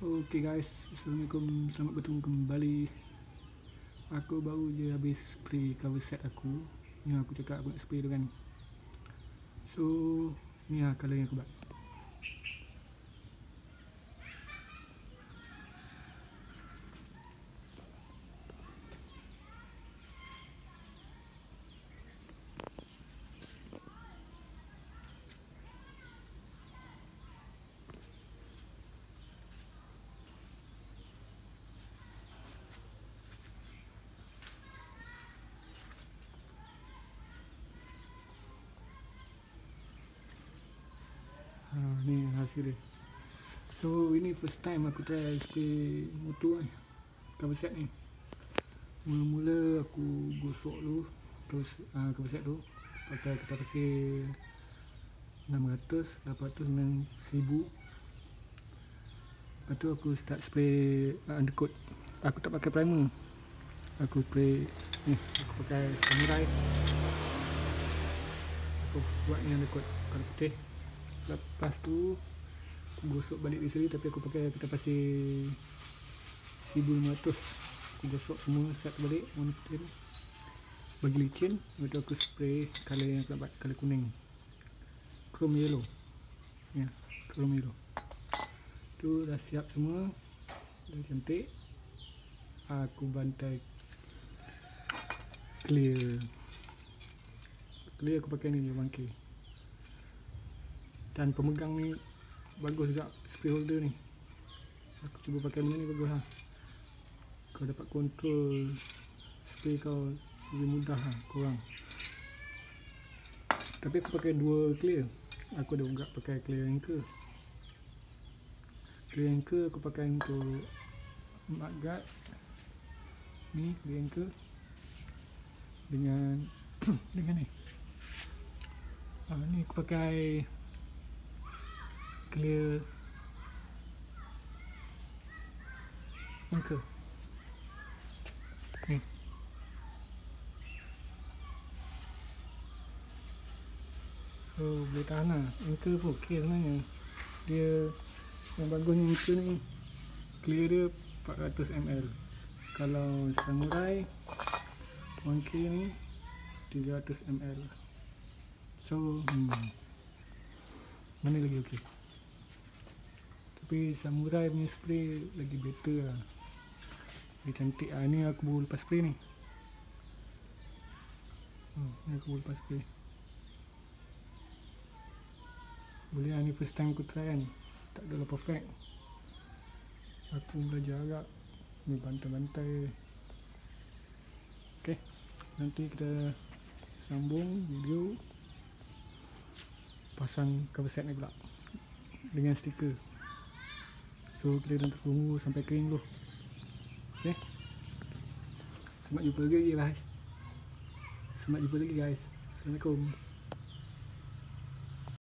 Oke guys, assalamualaikum, selamat bertemu kembali. Aku baru je habis spray cover set aku. Yang aku cakap aku nak spray tu kan. So ni lah colour yang aku buat. Ni hasil dia. So ini first time aku try spray motor ni, cover set ni. Mula-mula aku gosok dulu cover set tu pakai kertas pasir 600, 800 dan 1000. Lepas tu aku start spray undercoat. Aku tak pakai primer, aku spray ni, aku pakai samurai. Aku buat ni undercoat kalau putih. Lepas tu aku gosok balik di sini, tapi aku pakai kertas pasir 1500. Aku gosok semua set balik warna putih tu, bagi licin. Lepas tu aku spray colour yang aku nak buat, colour kuning, chrome yellow ya, chrome yellow tu. Dah siap semua, dah cantik. Aku bantai clear aku pakai ni je, bangkit. Dan pemegang ni bagus juga, spray holder ni. Aku cuba pakai benda ni, bagus lah. Kau dapat kontrol spray kau lebih mudah lah korang. Tapi aku pakai dua clear. Aku ada juga pakai clear anchor. Clear anchor aku pakai untuk mudguard. Ni clear anchor dengan dengan ni. Ni aku pakai clear anchor ni. So boleh tahan lah. Anchor pun ok sebenarnya. Dia yang bagusnya anchor ni, clear dia 400 ml. Kalau samurai 1K ni 300 ml. So mana lagi ok? Tapi samurai punya spray lagi better lah, lagi cantik lah. Ni aku baru lepas spray ni. Ni aku baru lepas spray. Boleh lah, ni first time aku try kan. Tak adalah perfect. Aku belajar agak, ni bantai-bantai. Ok, nanti kita sambung video pasang cover set ni pula dengan stiker. So kita nak tunggu sampai kering dulu. Ok, selamat jumpa lagi guys. Assalamualaikum.